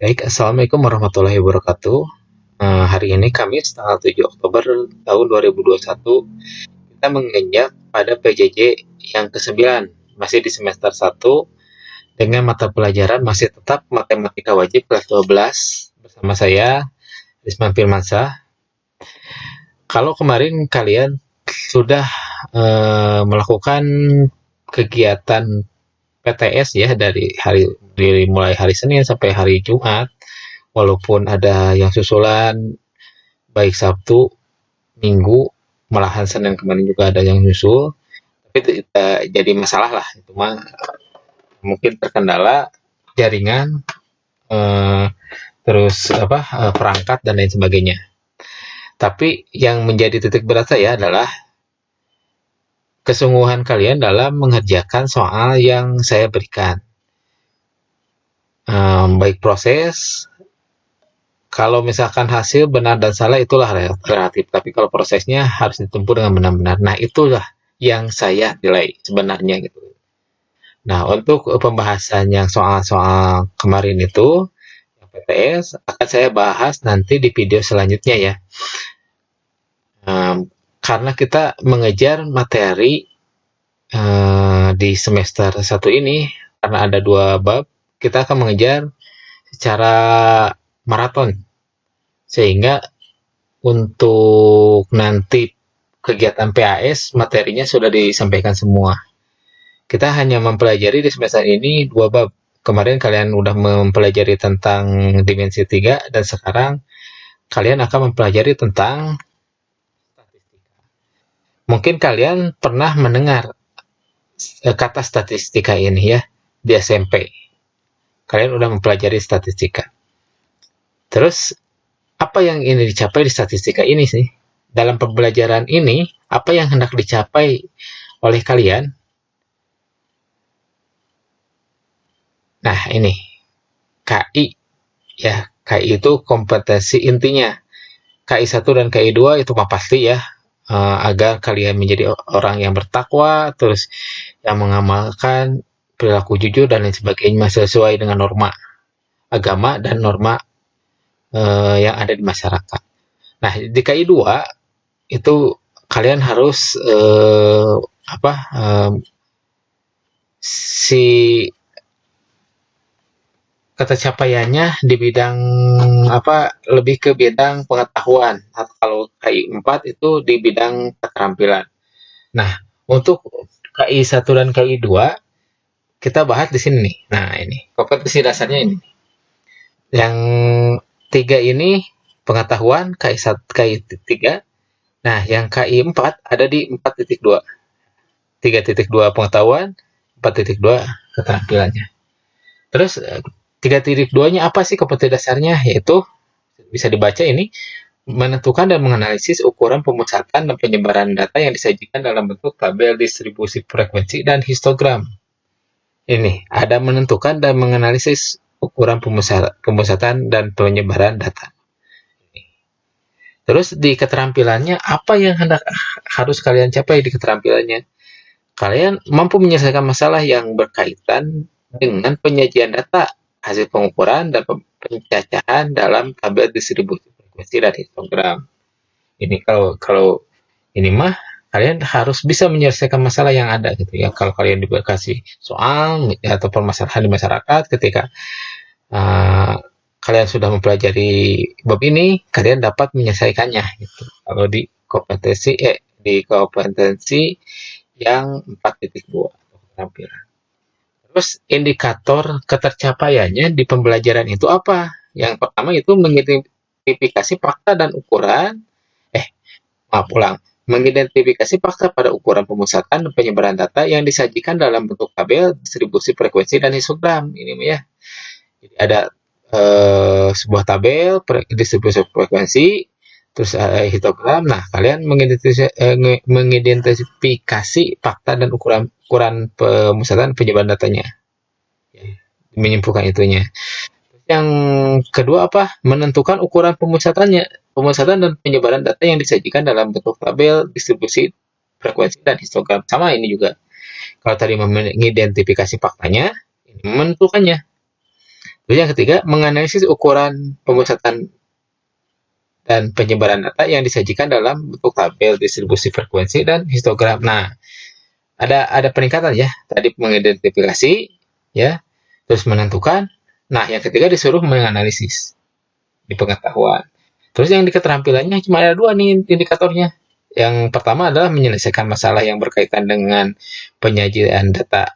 Baik, Assalamualaikum warahmatullahi wabarakatuh. Hari ini Kamis tanggal 7 Oktober tahun 2021, kita menginjak pada PJJ yang ke-9, masih di semester 1, dengan mata pelajaran masih tetap matematika wajib kelas 12, bersama saya, Risman Firmansyah. Kalau kemarin kalian sudah melakukan kegiatan PTS ya dari mulai hari Senin sampai hari Jumat, walaupun ada yang susulan baik Sabtu, Minggu, malahan Senin kemarin juga ada yang nyusul, tapi itu jadi masalah lah. Itu mah mungkin terkendala jaringan, eh, terus perangkat dan lain sebagainya. Tapi yang menjadi titik berat saya adalah kesungguhan kalian dalam mengerjakan soal yang saya berikan. Baik proses, kalau misalkan hasil benar dan salah itulah relatif, tapi kalau prosesnya harus ditempuh dengan benar-benar. Nah, itulah yang saya nilai sebenarnya gitu. Nah, untuk pembahasan yang soal-soal kemarin itu, yang PTS, akan saya bahas nanti di video selanjutnya ya. Karena kita mengejar materi di semester 1 ini, karena ada 2 bab, kita akan mengejar secara maraton. Sehingga untuk nanti kegiatan PAS materinya sudah disampaikan semua. Kita hanya mempelajari di semester ini 2 bab. Kemarin kalian udah mempelajari tentang dimensi 3 dan sekarang kalian akan mempelajari tentang statistika. Mungkin kalian pernah mendengar kata statistika ini ya di SMP. Kalian udah mempelajari statistika. Terus apa yang ingin dicapai di statistika ini sih? Dalam pembelajaran ini, apa yang hendak dicapai oleh kalian? Nah, ini KI ya. KI itu kompetensi intinya. KI 1 dan KI 2 itu mah pasti ya, agar kalian menjadi orang yang bertakwa, terus yang mengamalkan perilaku jujur dan lain sebagainya sesuai dengan norma agama dan norma yang ada di masyarakat. Nah, di KI 2 itu kalian harus si capaiannya di bidang lebih ke bidang pengetahuan, atau kalau KI 4 itu di bidang keterampilan. Nah, untuk KI 1 dan KI 2 kita bahas di sini nih. Nah, ini kompetensi dasarnya ini. Yang 3 ini pengetahuan, KI 1, KI 3. Nah, yang KI 4 ada di 4.2. 3.2 pengetahuan, 4.2 keterampilannya. Terus 3.2-nya apa sih kompetensi dasarnya? Yaitu bisa dibaca ini, menentukan dan menganalisis ukuran pemusatan dan penyebaran data yang disajikan dalam bentuk tabel distribusi frekuensi dan histogram. Ini ada menentukan dan menganalisis ukuran pemusatan dan penyebaran data. Terus di keterampilannya, apa yang harus kalian capai di keterampilannya? Kalian mampu menyelesaikan masalah yang berkaitan dengan penyajian data, hasil pengukuran, dan pencacahan dalam tabel distribusi frekuensi dan histogram. Ini kalau ini mah kalian harus bisa menyelesaikan masalah yang ada gitu ya. Kalau kalian dikasih soal atau permasalahan di masyarakat ketika kalian sudah mempelajari bab ini, kalian dapat menyelesaikannya gitu. Kalau di kompetensi yang 4.2 keterampilan. Terus indikator ketercapaiannya di pembelajaran itu apa? Yang pertama itu mengidentifikasi fakta dan ukuran mengidentifikasi fakta pada ukuran pemusatan dan penyebaran data yang disajikan dalam bentuk tabel distribusi frekuensi dan histogram. Ini ya. Jadi ada sebuah tabel distribusi frekuensi, terus histogram. Nah, kalian mengidentifikasi fakta dan ukuran pemusatan penyebaran datanya. Menyimpulkan itunya. Yang kedua menentukan ukuran pemusatan dan penyebaran data yang disajikan dalam bentuk tabel distribusi frekuensi dan histogram. Sama ini juga. Kalau tadi mengidentifikasi faktanya, ini menentukannya. Terus yang ketiga, menganalisis ukuran pemusatan dan penyebaran data yang disajikan dalam bentuk tabel distribusi frekuensi dan histogram. Nah, ada peningkatan ya. Tadi mengidentifikasi ya, terus menentukan. Nah, yang ketiga disuruh menganalisis di pengetahuan. Terus yang di keterampilannya cuma ada dua nih indikatornya. Yang pertama adalah menyelesaikan masalah yang berkaitan dengan penyajian data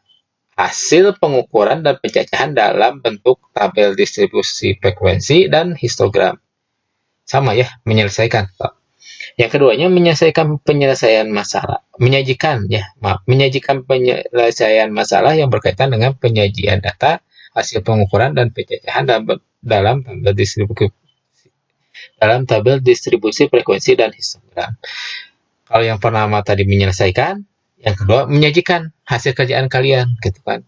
hasil pengukuran dan pencacahan dalam bentuk tabel distribusi frekuensi dan histogram. Sama ya, menyelesaikan. Yang keduanya menyelesaikan penyelesaian masalah, menyajikan penyelesaian masalah yang berkaitan dengan penyajian data, hasil pengukuran dan pencacahan dalam tabel distribusi frekuensi dan histogram. Kalau yang pertama tadi menyelesaikan, yang kedua menyajikan hasil kerjaan kalian, gitu kan?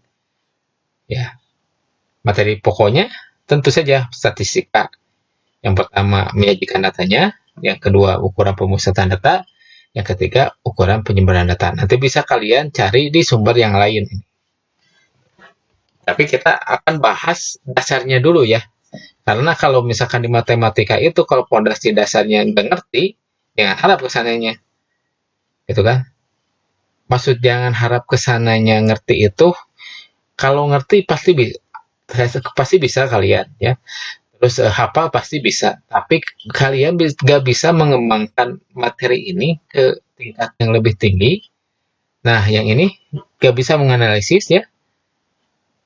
Ya, materi pokoknya tentu saja statistika. Yang pertama menyajikan datanya, yang kedua ukuran pemusatan data, yang ketiga ukuran penyebaran data. Nanti bisa kalian cari di sumber yang lain. Tapi kita akan bahas dasarnya dulu ya. Karena kalau misalkan di matematika itu kalau fondasi dasarnya nggak ngerti, jangan harap kesananya. Gitu kan? Maksud jangan harap kesananya ngerti itu, kalau ngerti pasti bisa kalian ya. Terus hafal pasti bisa, tapi kalian nggak bisa mengembangkan materi ini ke tingkat yang lebih tinggi. Nah, yang ini nggak bisa menganalisis ya,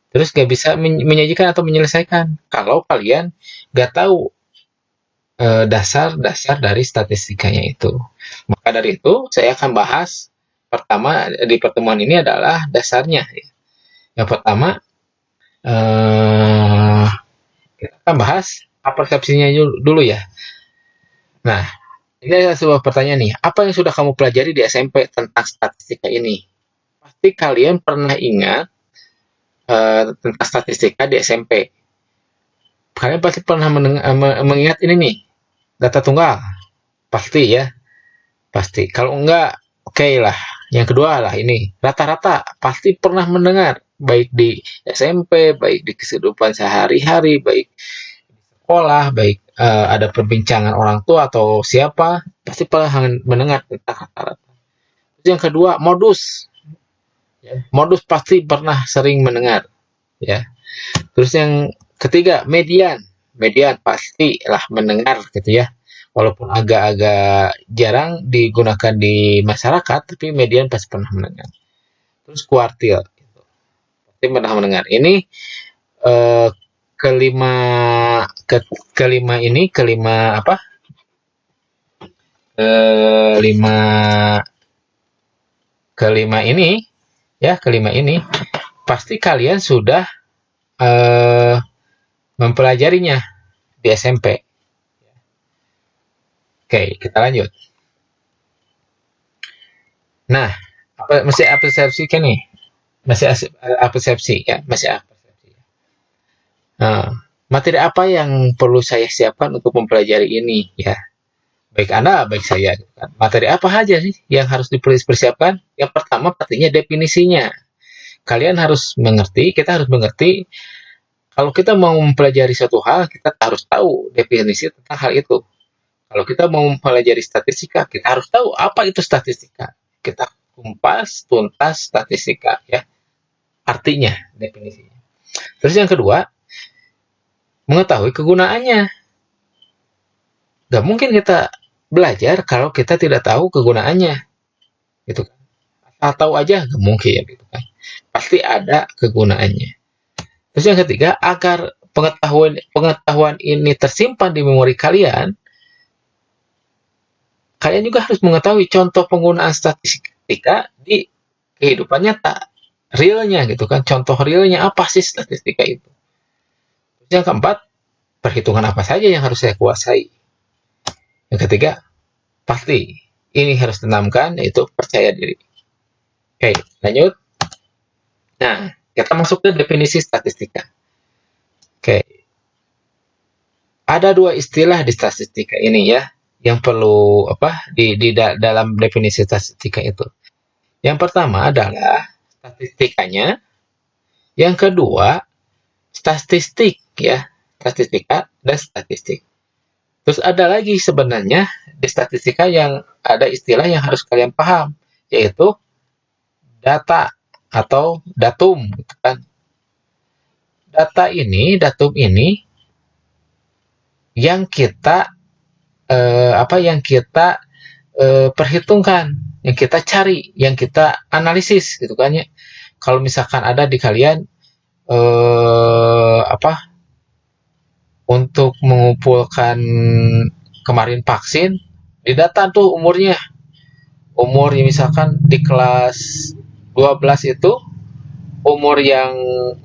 terus nggak bisa menyajikan atau menyelesaikan. Kalau kalian nggak tahu dasar-dasar dari statistikanya itu. Maka dari itu, saya akan bahas pertama di pertemuan ini adalah dasarnya. Yang pertama, kita akan bahas persepsinya dulu ya. Nah, ini adalah sebuah pertanyaan nih. Apa yang sudah kamu pelajari di SMP tentang statistika ini? Pasti kalian pernah ingat tentang statistika di SMP. Kalian pasti pernah mengingat ini nih, data tunggal. Pasti ya, pasti. Kalau enggak, oke lah. Yang kedua lah ini, rata-rata pasti pernah mendengar. Baik di SMP, baik di kehidupan sehari-hari, baik sekolah, baik ada perbincangan orang tua atau siapa, pasti pernah mendengar tentang rata-rata. Yang kedua, modus. Modus pasti pernah sering mendengar. Ya. Terus yang ketiga, median. Median pastilah mendengar gitu ya. Walaupun agak-agak jarang digunakan di masyarakat, tapi median pasti pernah mendengar. Terus kuartil. Pasti pernah mendengar. Ini kelima ini pasti kalian sudah mempelajarinya di SMP. Oke, kita lanjut. Nah, masih persepsi kan nih? Masih persepsi ya, masih persepsi. Nah, materi apa yang perlu saya siapkan untuk mempelajari ini ya? Baik Anda, baik saya. Materi apa saja sih yang harus dipersiapkan? Yang pertama pastinya definisinya. Kalian harus mengerti, kita harus mengerti. Kalau kita mau mempelajari suatu hal, kita harus tahu definisi tentang hal itu. Kalau kita mau mempelajari statistika, kita harus tahu apa itu statistika. Kita kumpas tuntas statistika ya. Artinya, definisinya. Terus yang kedua, mengetahui kegunaannya. Gak mungkin kita belajar kalau kita tidak tahu kegunaannya. Gitu kan. Atau aja gak mungkin gitu kan. Pasti ada kegunaannya. Terus yang ketiga, agar pengetahuan ini tersimpan di memori kalian, kalian juga harus mengetahui contoh penggunaan statistika di kehidupan nyata, realnya gitu kan. Contoh realnya apa sih statistika itu? Terus yang keempat, perhitungan apa saja yang harus saya kuasai. Yang ketiga, pasti ini harus ditanamkan, yaitu percaya diri. Oke, lanjut. Nah, kita masuk ke definisi statistika. Oke. Ada dua istilah di statistika ini ya, yang perlu di dalam definisi statistika itu. Yang pertama adalah statistikanya, yang kedua statistik ya, statistika dan statistik. Terus ada lagi sebenarnya di statistika yang ada istilah yang harus kalian paham, yaitu data atau datum, gitu kan. Datum ini yang kita perhitungkan, yang kita cari, yang kita analisis, gitu kan ya. Kalau misalkan ada di kalian untuk mengumpulkan kemarin vaksin, didata tuh umurnya. Umur misalkan di kelas 12 itu umur yang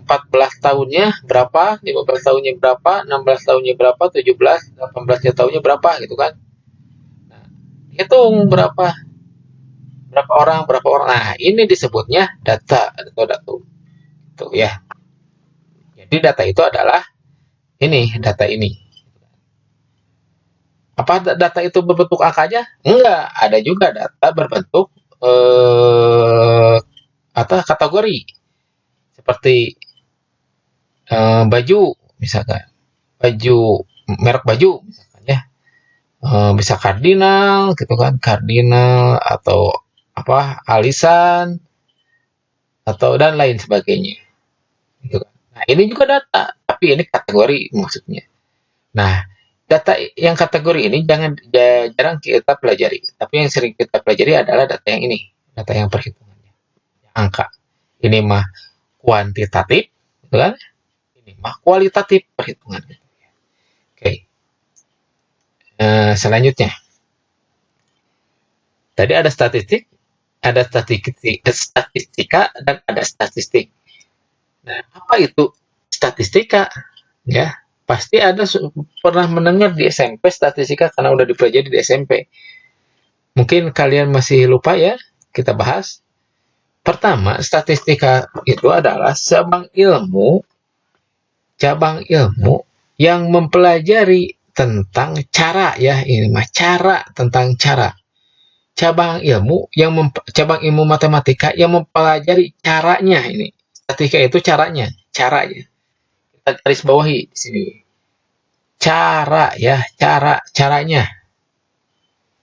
14 tahunnya berapa, 15 tahunnya berapa, 16 tahunnya berapa, 17, 18 tahunnya berapa, gitu kan. Nah, hitung berapa orang. Nah, ini disebutnya data atau datum. Tuh ya. Jadi data itu adalah data ini. Apa data itu berbentuk angkanya? Enggak, ada juga data berbentuk kategori. Seperti baju, misalkan. Merek baju, misalkan ya. Bisa kardinal, gitu kan. Kardinal atau alisan atau dan lain sebagainya. Gitu kan. Nah, ini juga data, tapi ini kategori maksudnya. Nah, data yang kategori ini jarang kita pelajari, tapi yang sering kita pelajari adalah data yang ini, data yang perhitungannya, angka. Ini mah kuantitatif, gitu kan? Ini mah kualitatif perhitungan. Oke. Selanjutnya, tadi ada statistika, dan ada statistik. Nah, apa itu statistika? Ya, pasti ada pernah mendengar di SMP statistika karena udah dipelajari di SMP. Mungkin kalian masih lupa ya, kita bahas. Pertama, statistika itu adalah cabang ilmu yang mempelajari tentang cara ya, ini mah tentang cara. Cabang ilmu matematika yang mempelajari caranya ini. Statistika itu caranya. Kita garis bawahi di sini. Caranya.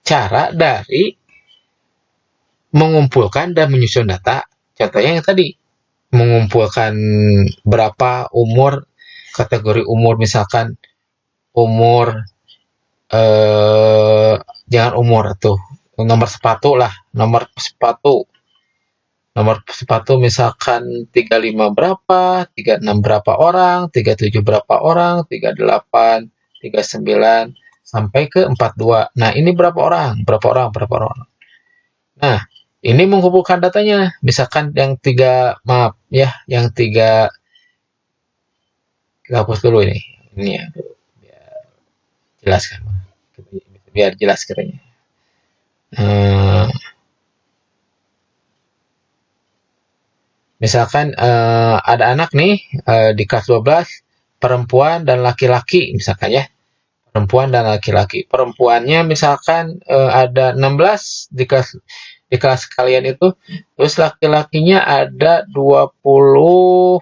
Cara dari mengumpulkan dan menyusun data. Contohnya yang tadi, mengumpulkan berapa umur, kategori umur, misalkan umur jangan umur tuh, nomor sepatu misalkan 35 berapa, 36 berapa orang, 37 berapa orang, 38, 39 sampai ke 42. Nah, ini berapa orang. Nah, ini menghubungkan datanya. Misalkan yang tiga kita hapus dulu ini. Ini ya, biar jelas katanya. Misalkan ada anak nih di kelas 12, perempuan dan laki-laki misalkan ya. Perempuannya misalkan ada 16 di kelas kalian itu, terus laki-lakinya ada 21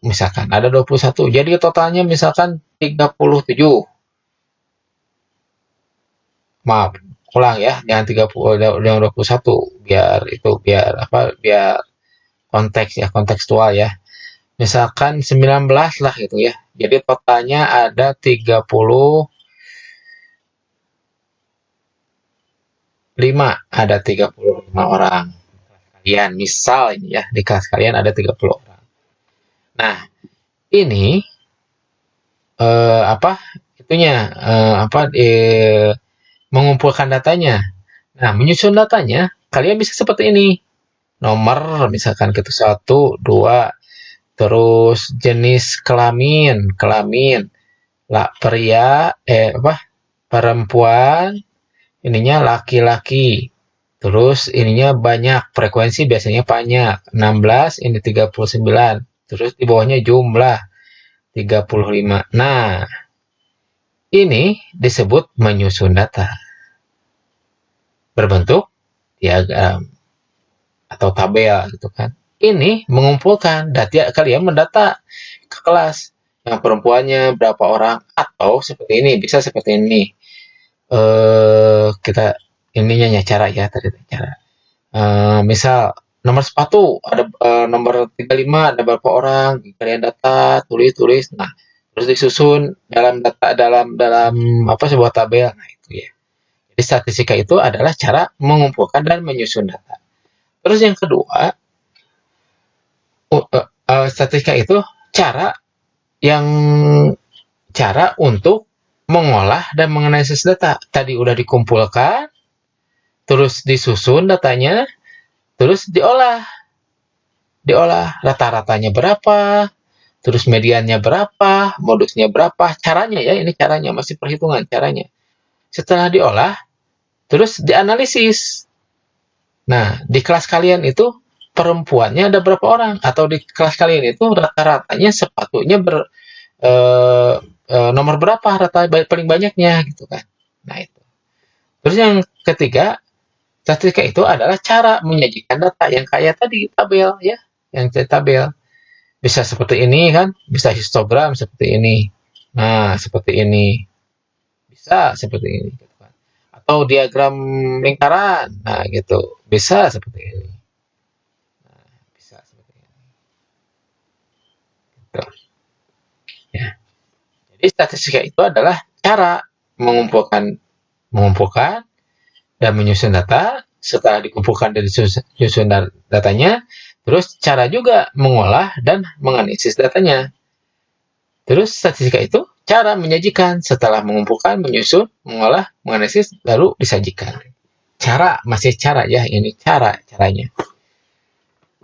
misalkan, ada 21. Jadi totalnya misalkan 37. Maaf, ulang ya, jangan 21, biar kontekstual ya. Misalkan 19 lah gitu ya. Jadi totalnya ada 35, ada 35 orang. Kalian misal ini ya, di kelas kalian ada 30 orang. Nah, ini mengumpulkan datanya. Nah, menyusun datanya, kalian bisa seperti ini. Nomor misalkan gitu 1, 2, terus jenis kelamin, perempuan, ininya laki-laki. Terus ininya banyak, frekuensi biasanya banyak, 16, ini 39. Terus di bawahnya jumlah 35. Nah, ini disebut menyusun data berbentuk diagram. atau tabel gitu kan. Ini mengumpulkan data, kalian mendata ke kelas yang perempuannya berapa orang, atau seperti ini, bisa seperti ini. Kita ininya ya, cara ya tadi cara. Misal nomor sepatu ada nomor 35 ada berapa orang, kalian data, tulis. Nah, terus disusun dalam data dalam dalam apa sebuah tabel. Nah, itu ya. Jadi statistika itu adalah cara mengumpulkan dan menyusun data. Terus yang kedua, statistika itu cara yang cara untuk mengolah dan menganalisis data. Tadi udah dikumpulkan, terus disusun datanya, terus diolah rata-ratanya berapa, terus mediannya berapa, modusnya berapa, caranya ya, ini caranya, masih perhitungan caranya. Setelah diolah, terus dianalisis. Nah, di kelas kalian itu perempuannya ada berapa orang, atau di kelas kalian itu rata-ratanya sepatunya nomor berapa, rata paling banyaknya gitu kan. Nah, itu. Terus yang ketiga, statistika itu adalah cara menyajikan data yang kayak tadi tabel ya, yang tabel. Bisa seperti ini kan, bisa histogram seperti ini. Nah, seperti ini. Bisa seperti ini gitu kan. Atau diagram lingkaran. Nah, gitu. Bisa seperti ini. Nah, bisa seperti ini. Gitu. Ya. Jadi statistika itu adalah cara mengumpulkan mengumpulkan dan menyusun data. Setelah dikumpulkan dan disusun datanya, terus cara juga mengolah dan menganalisis datanya. Terus statistika itu cara menyajikan setelah mengumpulkan, menyusun, mengolah, menganalisis, lalu disajikan. Cara, masih cara ya, ini caranya.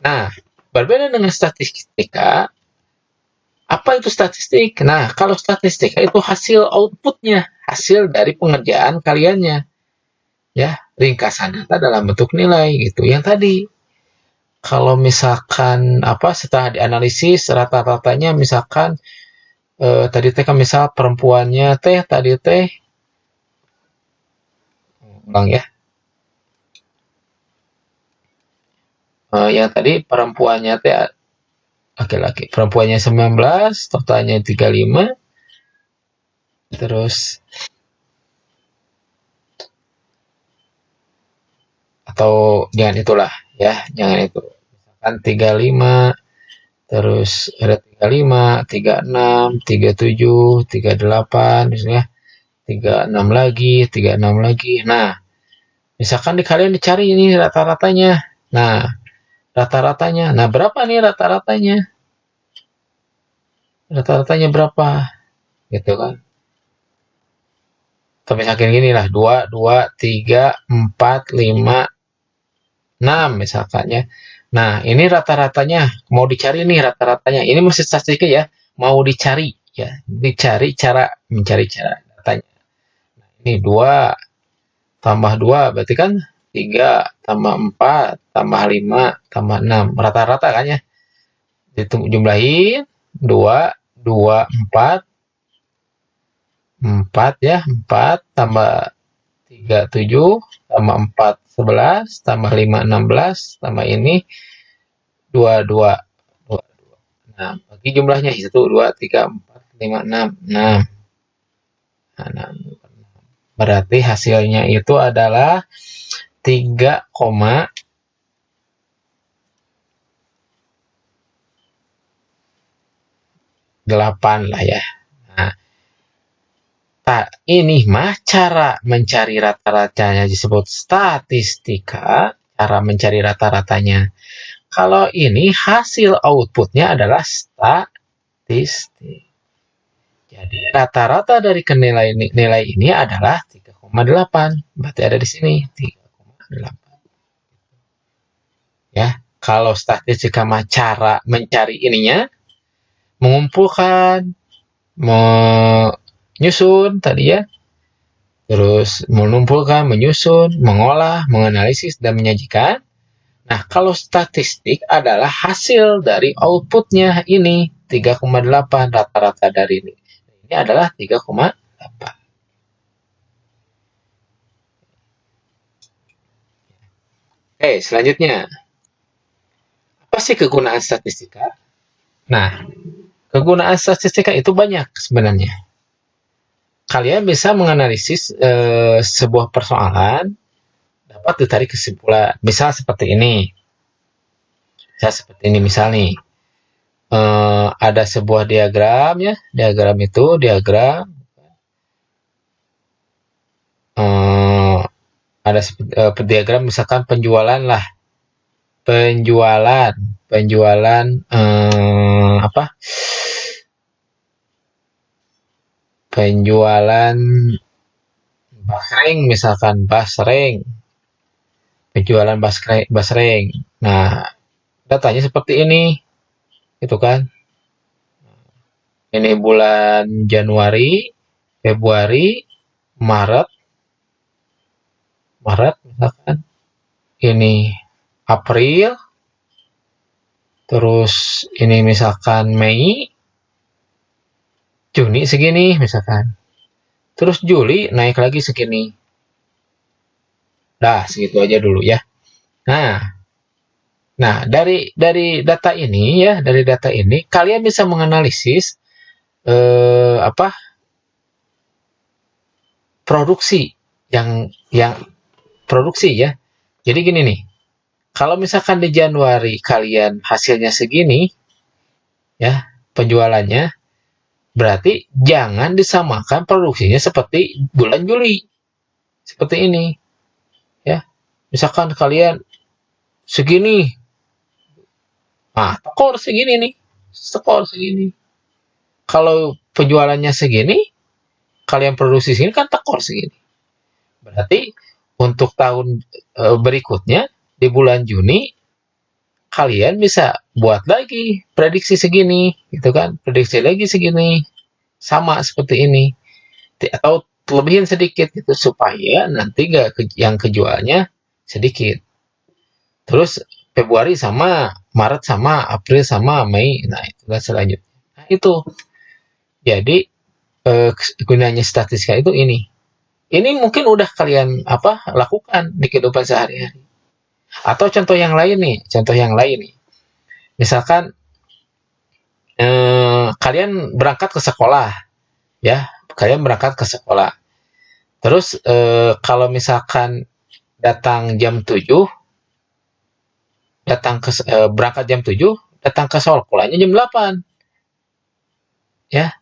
Nah, berbeda dengan statistika, apa itu statistik? Nah, kalau statistika itu hasil outputnya, hasil dari pengerjaan kaliannya. Ya, ringkasan data dalam bentuk nilai gitu. Yang tadi, kalau misalkan apa setelah dianalisis rata-ratanya misalkan tadi teh kan misal perempuannya teh tadi teh ulang ya. Yang tadi perempuannya teh laki-laki. Perempuannya 19, totalnya 35. Terus atau jangan itulah ya, jangan itu. Misalkan 35, terus ada 35, 36, 37, 38 misalnya, 36 lagi, 36 lagi. Nah, misalkan di kalian dicari ini rata-ratanya. Nah, rata-ratanya. Nah, berapa nih rata-ratanya? Rata-ratanya berapa? Gitu kan. Atau misalkan gini lah, 2, 2, 3, 4, 5, 6 misalkan ya. Nah, ini rata-ratanya. Mau dicari nih rata-ratanya. Ini masih statistik ya. Mau dicari ya. Dicari cara mencari cara datanya. Nah, ini 2 tambah 2 berarti kan 3 tambah 4 tambah 5 tambah 6. Rata-rata kan ya. Jumlahin 2, 2, 4 ya. 4 tambah 3, 7 tambah 4, 11 tambah 5, 16 tambah ini 2, 2, 2, 2. Nah, bagi jumlahnya 1, 2, 3, 4, 5, 6. 6. Nah, 6. Berarti hasilnya itu adalah 3,8 lah ya. Nah, ini mah cara mencari rata-ratanya disebut statistika, cara mencari rata-ratanya. Kalau ini hasil outputnya adalah statistik. Jadi rata-rata dari nilai ini adalah 3,8. Berarti ada di sini 3,8. Ya, kalau statistika mah cara mencari ininya, mengumpulkan, menyusun tadi ya, terus mengumpulkan, menyusun, mengolah, menganalisis, dan menyajikan. Nah, kalau statistik adalah hasil dari outputnya ini 3,8 rata-rata dari ini. Ini adalah 3,8. Oke, selanjutnya. Apa sih kegunaan statistika? Nah, kegunaan statistika itu banyak sebenarnya. Kalian bisa menganalisis sebuah persoalan, dapat ditarik kesimpulan. Misal seperti ini. Misal nih, ada sebuah diagram ya. Diagram itu ada diagram misalkan penjualan lah. Penjualan apa? Penjualan basreng misalkan, penjualan basreng. Nah, datanya seperti ini, gitu kan? Ini bulan Januari, Februari, Maret misalkan. Ini April, terus ini misalkan Mei, Juni segini misalkan. Terus Juli naik lagi segini. Dah, segitu aja dulu ya. Nah, dari data ini kalian bisa menganalisis produksi yang produksi ya. Jadi gini nih. Kalau misalkan di Januari kalian hasilnya segini ya, penjualannya, berarti jangan disamakan produksinya seperti bulan Juli. Seperti ini. Ya. Misalkan kalian segini. Nah, skor segini. Kalau penjualannya segini, kalian produksi segini kan tekor segini. Berarti untuk tahun berikutnya di bulan Juni kalian bisa buat lagi prediksi segini, gitu kan? Prediksi lagi segini, sama seperti ini, atau lebihin sedikit gitu supaya nanti yang kejualnya sedikit. Terus Februari sama, Maret sama, April sama, Mei, nah itu selanjutnya. Nah itu, jadi gunanya statistika itu ini. Ini mungkin udah kalian lakukan di kehidupan sehari-hari. Atau contoh yang lain nih. Misalkan kalian berangkat ke sekolah, ya. Terus kalau misalkan datang jam 7, berangkat jam 7, datang ke sekolahnya jam 8. Ya.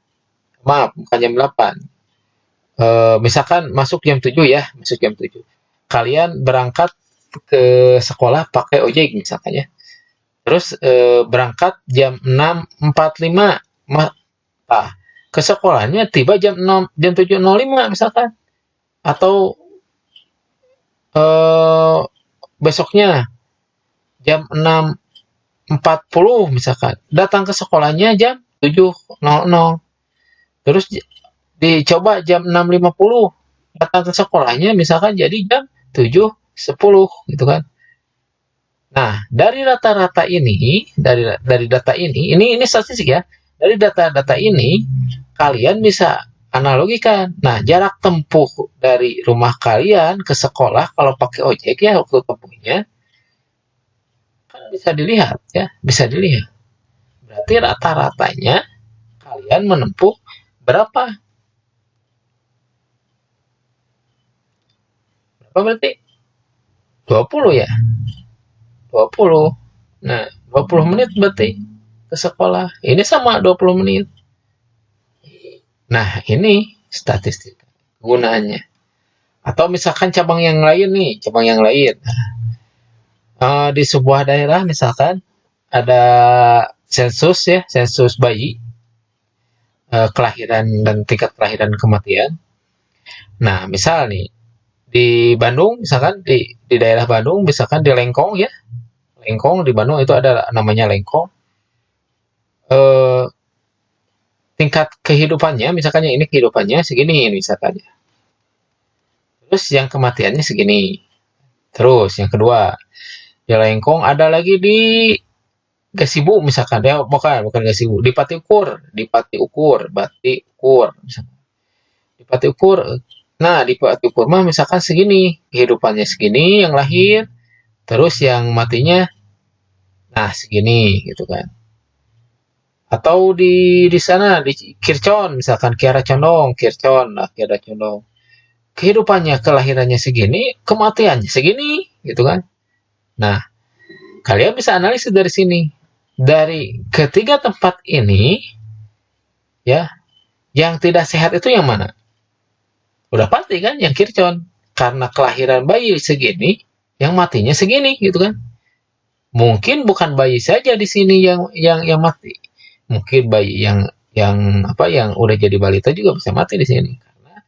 Maaf, bukan jam 8. Misalkan masuk jam 7 ya, Kalian berangkat ke sekolah pakai ojek misalkan ya. Terus berangkat jam 6.45. Ke sekolahnya tiba jam 7.05 misalkan. Atau besoknya jam 6.40 misalkan. Datang ke sekolahnya jam 7.00. Terus dicoba jam 6.50. Datang ke sekolahnya misalkan jadi jam 7.10 gitu kan. Nah, dari rata-rata ini, dari data ini statistik ya. Dari data-data ini kalian bisa analogikan. Nah, jarak tempuh dari rumah kalian ke sekolah kalau pakai ojek ya, waktu tempuhnya kan bisa dilihat ya, Berarti rata-ratanya kalian menempuh berapa? Berapa berarti? 20 ya? 20. Nah, 20 menit berarti ke sekolah. Ini sama 20 menit. Nah, ini statistik gunanya. Atau misalkan cabang yang lain. Di sebuah daerah misalkan ada sensus bayi, kelahiran dan tingkat kelahiran kematian. Nah, misal nih di Bandung misalkan di daerah Bandung misalkan di Lengkong ya. Lengkong di Bandung itu ada namanya Lengkong. Tingkat kehidupannya misalkan ini kehidupannya segini misalkan. Terus yang kematiannya segini. Terus yang kedua, di Lengkong ada lagi di Gasibu misalkan, ya bukan Gasibu, di Pati Ukur misalkan. Di Pati Ukur. Nah, di Pati Ukur mah misalkan segini, kehidupannya segini yang lahir, terus yang matinya Nah, segini gitu kan. Atau di sana di Kircon misalkan Kiara Condong, Kircon, nah Kiara Condong. Kehidupannya kelahirannya segini, kematiannya segini gitu kan. Nah, kalian bisa analisis dari sini. Dari ketiga tempat ini ya, yang tidak sehat itu yang mana? Udah pasti kan yang Kircon. Karena kelahiran bayi segini, yang matinya segini gitu kan. Mungkin bukan bayi saja di sini yang mati. Mungkin bayi yang udah jadi balita juga bisa mati di sini karena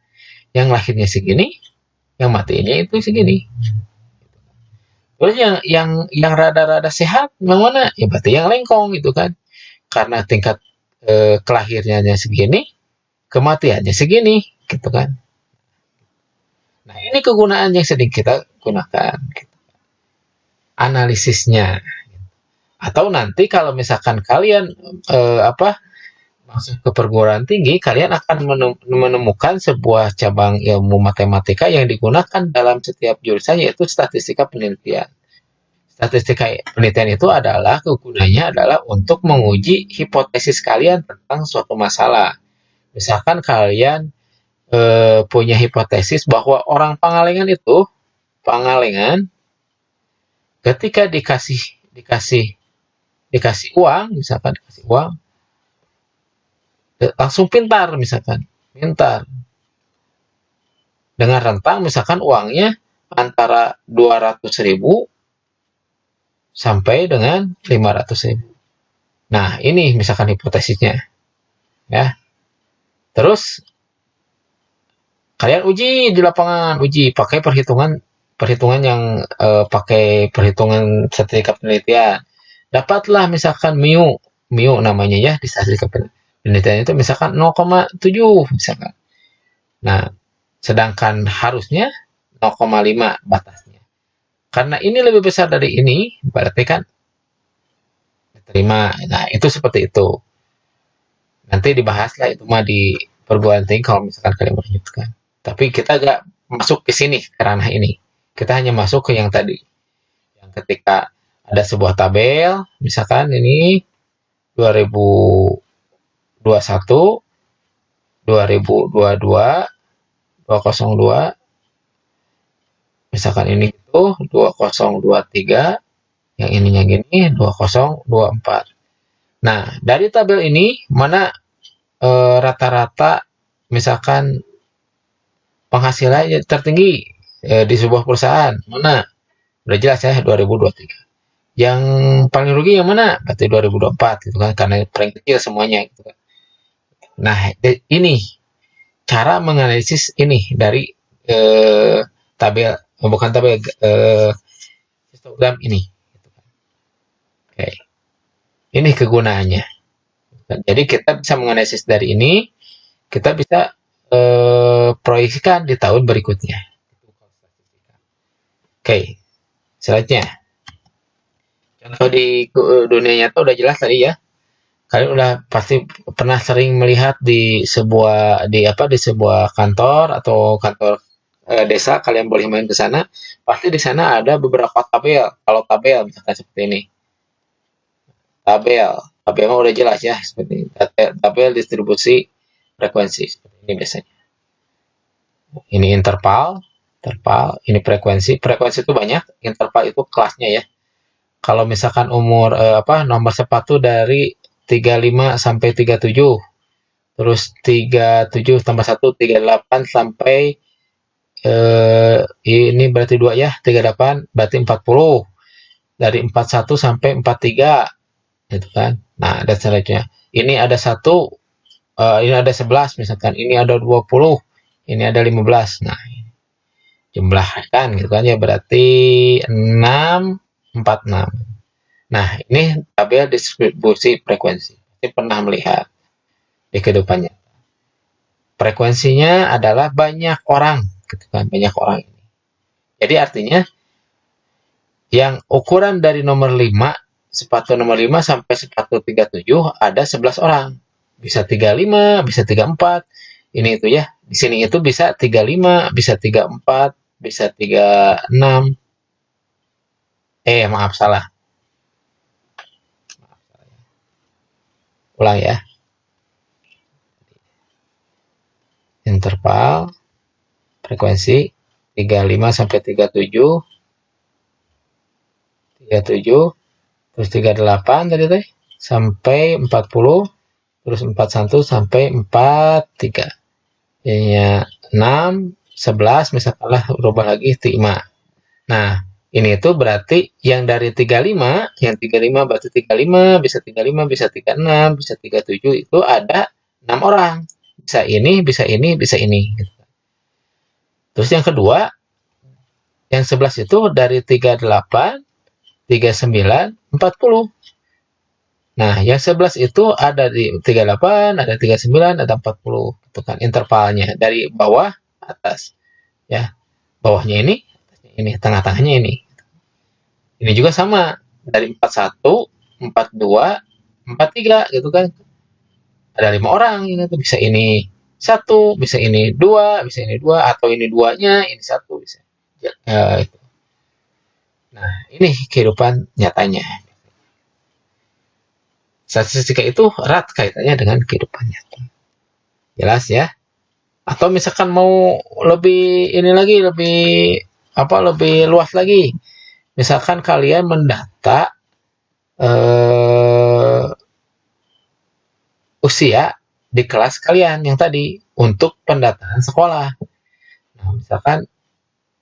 yang lahirnya segini, yang matinya itu segini. Terus yang rada-rada sehat yang mana? Ya berarti yang lengkong gitu kan. Karena tingkat kelahirannya segini, kematiannya segini gitu kan. Nah, ini kegunaan yang sering kita gunakan. Analisisnya. Atau nanti kalau misalkan kalian masuk ke perguruan tinggi, kalian akan menemukan sebuah cabang ilmu matematika yang digunakan dalam setiap jurusan, yaitu statistika penelitian. Statistika penelitian itu adalah kegunaannya adalah untuk menguji hipotesis kalian tentang suatu masalah. Misalkan kalian punya hipotesis bahwa orang Pangalengan ketika dikasih uang, misalkan dikasih uang, langsung pintar dengan rentang misalkan uangnya antara 200.000 sampai dengan 500.000. Nah, ini misalkan hipotesisnya ya. Terus kalian uji di lapangan, uji pakai perhitungan yang pakai perhitungan statistika penelitian. Dapatlah misalkan mu namanya ya di statistika penelitian itu misalkan 0,7 misalkan. Nah, sedangkan harusnya 0,5 batasnya. Karena ini lebih besar dari ini, berarti kan diterima. Nah, itu seperti itu. Nanti dibahaslah itu mah di perguruan tinggi kalau misalkan kalian melanjutkan. Tapi kita gak masuk ke sini, ke ranah ini. Kita hanya masuk ke yang tadi. Yang ketika ada sebuah tabel, misalkan ini 2021, 2022, 202, misalkan ini itu 2023, yang ininya gini 2024. Nah, dari tabel ini mana rata-rata misalkan penghasilannya tertinggi di sebuah perusahaan mana? Udah jelas ya 2023. Yang paling rugi yang mana? Berarti 2024 gitu kan, karena paling kecil semuanya gitu kan. Nah, ini cara menganalisis ini dari tabel, bukan tabel, histogram ini. Oke. Ini kegunaannya. Jadi kita bisa menganalisis dari ini, kita bisa proyeksikan di tahun berikutnya. Oke, selanjutnya. Contoh di dunia nyata udah jelas tadi ya. Kalian udah pasti pernah sering melihat di sebuah kantor atau kantor desa, kalian boleh main ke sana. Pasti di sana ada beberapa tabel. Kalau tabel misalkan seperti ini. Tabel mah udah jelas ya, seperti ini. Tabel distribusi frekuensi seperti ini biasanya. Ini interval, ini frekuensi. Frekuensi itu banyak, interval itu kelasnya ya. Kalau misalkan nomor sepatu dari 35 sampai 37. Terus 37 tambah 1 38 sampai ini berarti 2 ya, 38 berarti 40. Dari 41 sampai 43 gitu kan. Nah, dan selanjutnya ini ada 1, ini ada 11 misalkan, ini ada 20, ini ada 15. Nah, jumlahkan gitu kan ya, berarti 6 46. Nah, ini tabel distribusi frekuensi. Ini pernah melihat di kehidupannya. Frekuensinya adalah banyak orang, gitu kan, banyak orang ini. Jadi artinya yang ukuran dari nomor 5, sepatu nomor 5 sampai sepatu 37 ada 11 orang. Bisa 35, bisa 34. Ini itu ya. Di sini itu bisa 35, bisa 34, bisa 36. Maaf salah. Ulang ya. Interval frekuensi 35 sampai 37, 37, terus 38 tadi teh sampai 40, terus 41 sampai 43. Jadinya 6, 11 misalkanlah berubah lagi 5. Nah, ini tuh berarti yang dari 35, yang 35 berarti 35, bisa 35, bisa 36, bisa 37 itu ada 6 orang. Bisa ini, bisa ini, bisa ini. Terus yang kedua, yang 11 itu dari 38, 39, 40. Nah, yang 11 itu ada di 38, ada 39, ada 40. Itu kan intervalnya dari bawah atas. Ya, bawahnya ini, tengah-tengahnya ini. Ini juga sama, dari 41, 42, 43 gitu kan. Ada 5 orang ini tuh, bisa ini satu, bisa ini dua, bisa ini dua, atau ini duanya, ini satu bisa. Ya, itu. Nah, ini kehidupan nyatanya. Statistika itu erat kaitannya dengan kehidupan nyata. Jelas ya? Atau misalkan mau lebih ini lagi, lebih luas lagi. Misalkan kalian mendata eh, usia di kelas kalian yang tadi untuk pendataan sekolah. Nah, misalkan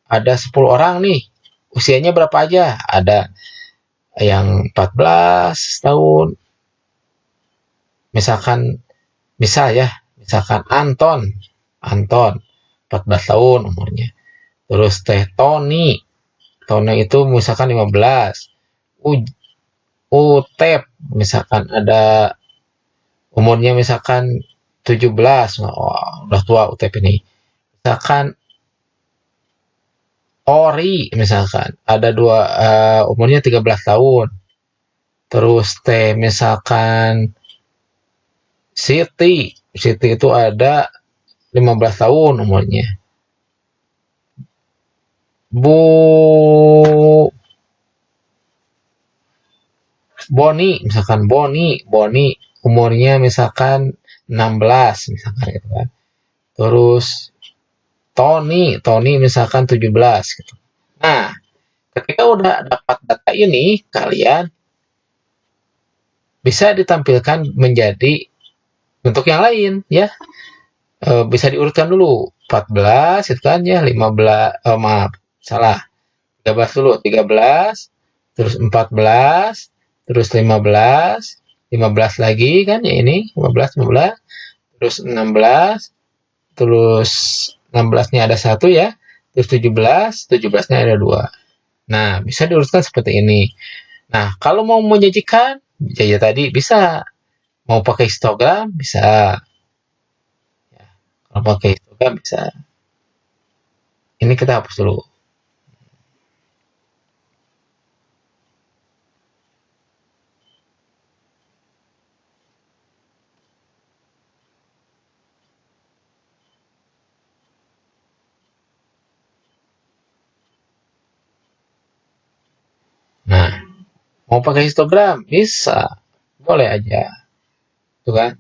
ada 10 orang nih, usianya berapa aja? Ada yang 14 tahun, misalkan misalkan Anton 14 tahun umurnya. Terus Teh Tony itu misalkan 15. Utep misalkan ada umurnya misalkan 17. Oh, udah tua Utep ini. Misalkan Ori misalkan ada umurnya 13 tahun. Terus misalkan Siti itu ada 15 tahun umurnya. Boni umurnya misalkan 16 misalkan gitu kan. Terus Tony misalkan 17 gitu. Nah, ketika udah dapat data ini, kalian bisa ditampilkan menjadi bentuk yang lain ya. Bisa diurutkan dulu 14 itu kan ya, 15 maaf salah, 13 dulu, 13 terus 14 terus 15 lagi kan ya, ini 15 terus 16 terus 16-nya ada 1 ya, terus 17-nya ada 2. Nah, bisa diurutkan seperti ini. Nah, kalau mau menyajikan ya tadi bisa, mau pakai histogram bisa. Kalau pakai histogram bisa. Ini kita hapus dulu. Nah, mau pakai histogram bisa, boleh aja. Tuh kan.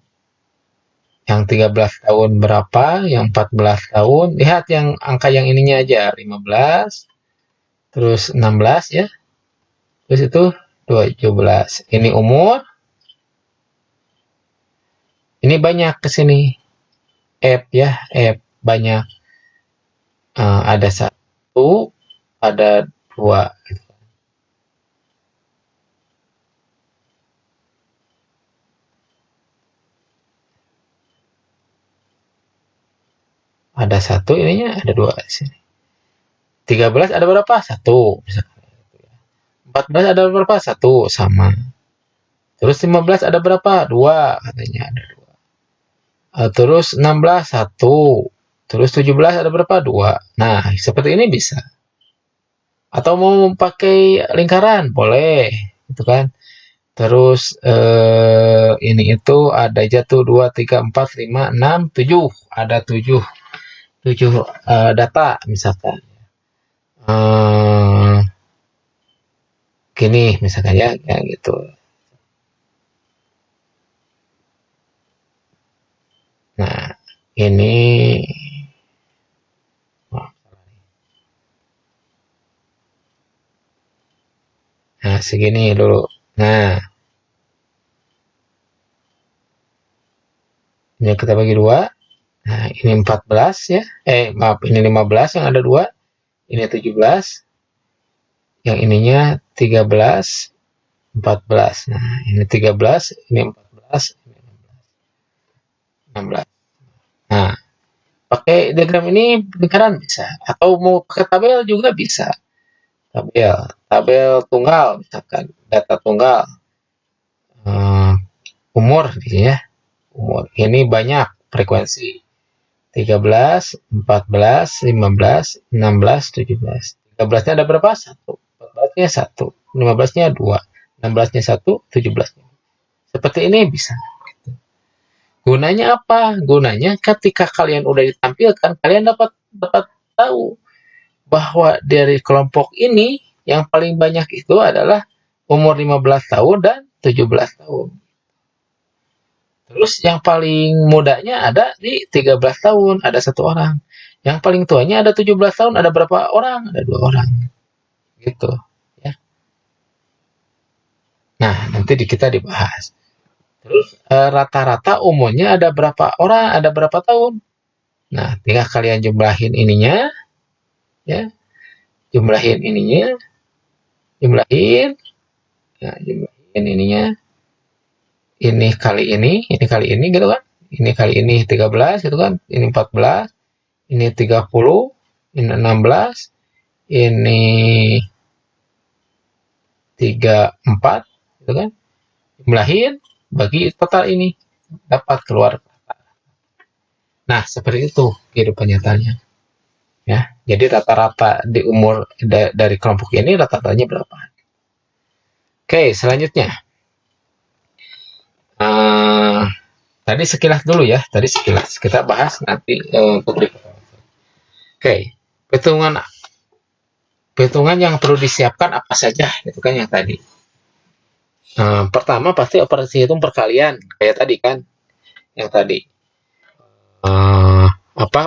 Yang 13 tahun berapa, yang 14 tahun, lihat yang angka yang ininya aja, 15, terus 16 ya, terus itu 17. Ini umur, ini banyak ke sini. F banyak. Ada 1, ada 2 gitu. Ada 1 ininya, ada 2 di sini. 13 ada berapa? 1 misalkan. 14 ada berapa? 1 sama. Terus 15 ada berapa? 2 katanya ada 2. Terus 16 1. Terus 17 ada berapa? 2. Nah, seperti ini bisa. Atau mau pakai lingkaran? Boleh. Itu kan. Terus ini itu ada jatuh 2, 3, 4, 5, 6, 7. Ada 7 data misalkan. Gini misalkan ya, gitu. Nah, ini nah segini dulu. Nah, ini kita bagi dua. Nah, ini 14 ya. Maaf, ini 15 yang ada dua. Ini 17. Yang ininya 13, 14. Nah, ini 13, ini 14, ini 16. Nah, pakai diagram ini beneran bisa. Atau mau pakai tabel juga bisa. Tabel tunggal misalkan, data tunggal. Hmm, umur ya. Umur. Ini banyak frekuensi. 13, 14, 15, 16, 17. 13-nya ada berapa? 1. 14-nya 1. 15-nya 2. 16-nya 1. 17-nya. Seperti ini bisa. Gunanya apa? Gunanya ketika kalian udah ditampilkan, kalian dapat tahu bahwa dari kelompok ini yang paling banyak itu adalah umur 15 tahun dan 17 tahun. Terus yang paling mudanya ada di 13 tahun, ada 1 orang. Yang paling tuanya ada 17 tahun, ada berapa orang? Ada 2 orang. Gitu. Ya. Nah, nanti kita dibahas. Terus rata-rata umurnya ada berapa orang, ada berapa tahun? Nah, tinggal kalian jumlahin ininya, ya. Jumlahin ininya, jumlahin, nah, jumlahin ininya. Ini kali ini gitu kan. Ini kali ini 13 gitu kan. Ini 14, ini 30, ini 16, ini 34 gitu kan. Jumlahin bagi total ini dapat keluar. Nah, seperti itu kehidupan nyatanya. Ya, jadi rata-rata di umur dari kelompok ini rata-ratanya berapa? Oke, selanjutnya. Tadi sekilas dulu ya, tadi sekilas. Kita bahas nanti untuk berikutnya. Oke, perhitungan perhitungan yang perlu disiapkan apa saja, itu kan yang tadi. Pertama pasti operasi hitung perkalian, kayak tadi kan, yang tadi.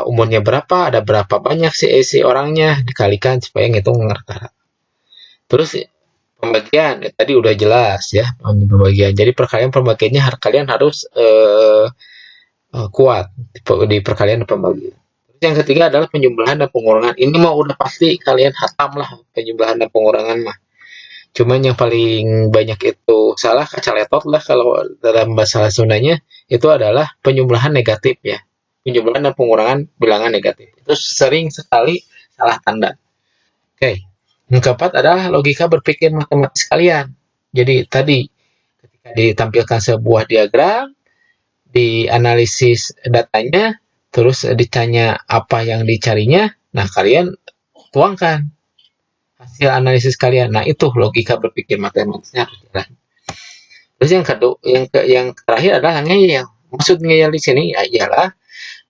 Umurnya berapa, ada berapa banyak si orangnya, dikalikan supaya ngitung rata-rata. Terus pembagian, tadi udah jelas ya, pembagian. Jadi perkalian pembagiannya kalian harus kuat di perkalian dan pembagian. Yang ketiga adalah penjumlahan dan pengurangan. Ini mah udah pasti kalian hatam lah penjumlahan dan pengurangan mah. Cuman yang paling banyak itu salah kacaletot lah kalau dalam bahasa Sundanya itu adalah penjumlahan negatif ya. Penjumlahan dan pengurangan bilangan negatif. Itu sering sekali salah tanda. Oke. Yang keempat adalah logika berpikir matematis kalian. Jadi tadi ketika ditampilkan sebuah diagram, dianalisis datanya, terus ditanya apa yang dicarinya, nah kalian tuangkan hasil analisis kalian. Nah itu logika berpikir matematisnya harus jalan. Terus yang kedua, yang terakhir adalah ngeyel. Maksud ngeyel di sini ya ialah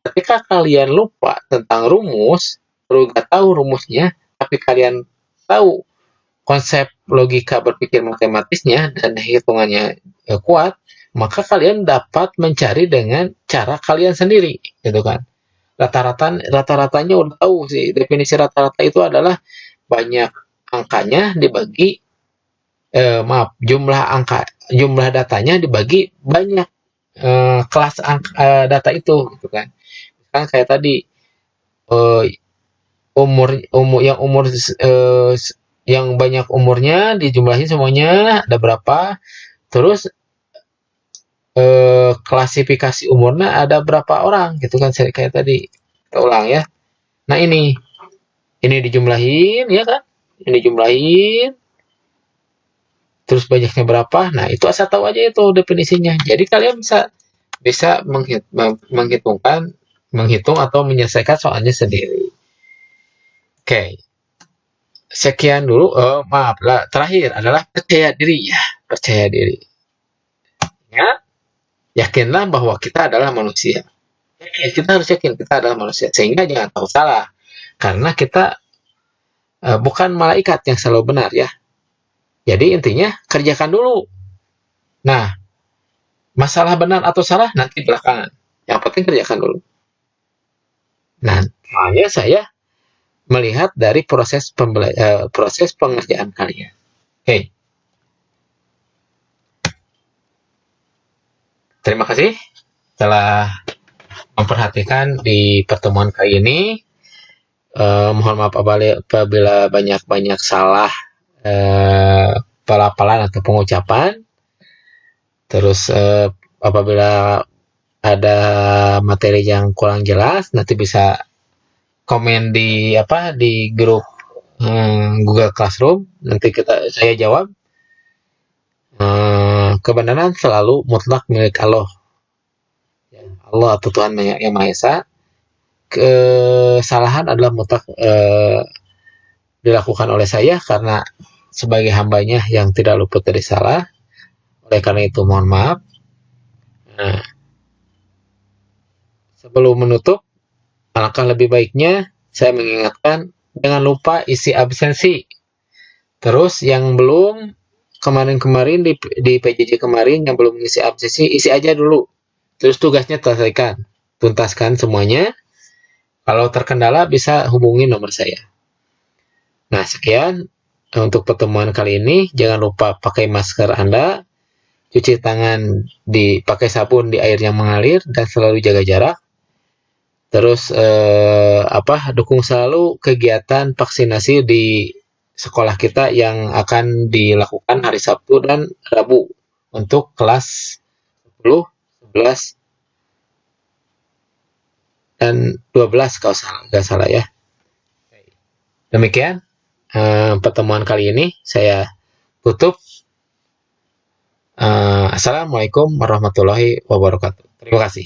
ketika kalian lupa tentang rumus, perlu nggak tahu rumusnya, tapi kalian tahu konsep logika berpikir matematisnya dan hitungannya kuat, maka kalian dapat mencari dengan cara kalian sendiri, gitu kan. Rata-ratanya udah tahu sih, definisi rata-rata itu adalah banyak angkanya dibagi jumlah datanya dibagi banyak kelas data itu, gitu kan. Kan kayak tadi eh, yang banyak umurnya dijumlahin semuanya ada berapa, terus klasifikasi umurnya ada berapa orang gitu kan, kayak tadi. Kita ulang ya. Nah ini dijumlahin ya kan, ini dijumlahin terus banyaknya berapa, nah itu asal tahu aja itu definisinya. Jadi kalian bisa bisa menghitung atau menyelesaikan soalnya sendiri. Oke, sekian dulu. Maaf lah, terakhir adalah percaya diri ya, percaya diri ya. Yakinlah bahwa kita adalah manusia. Kita harus yakin kita adalah manusia, sehingga jangan tahu salah, karena kita bukan malaikat yang selalu benar ya. Jadi intinya kerjakan dulu. Nah, masalah benar atau salah nanti belakangan. Yang penting kerjakan dulu. Nah, soalnya saya melihat dari proses pengerjaan kalian. Oke, terima kasih telah memperhatikan di pertemuan kali ini. Mohon maaf apabila banyak salah pelafalan atau pengucapan. Terus apabila ada materi yang kurang jelas, nanti bisa komen di grup Google Classroom. Nanti saya jawab. Kebenaran selalu mutlak milik Allah. Allah atau Tuhan yang Maha Esa. Kesalahan adalah mutlak dilakukan oleh saya karena sebagai hambanya yang tidak luput dari salah. Oleh karena itu mohon maaf. Nah, sebelum menutup, alangkah lebih baiknya saya mengingatkan jangan lupa isi absensi. Terus yang belum kemarin di PJJ kemarin yang belum isi absensi, isi aja dulu. Terus tugasnya tuntaskan semuanya. Kalau terkendala bisa hubungi nomor saya. Nah, sekian untuk pertemuan kali ini. Jangan lupa pakai masker Anda, cuci tangan pakai sabun di air yang mengalir, dan selalu jaga jarak. Terus dukung selalu kegiatan vaksinasi di sekolah kita yang akan dilakukan hari Sabtu dan Rabu untuk kelas 10, 11, dan 12 kalau nggak salah ya. Demikian pertemuan kali ini saya tutup. Assalamualaikum warahmatullahi wabarakatuh. Terima kasih.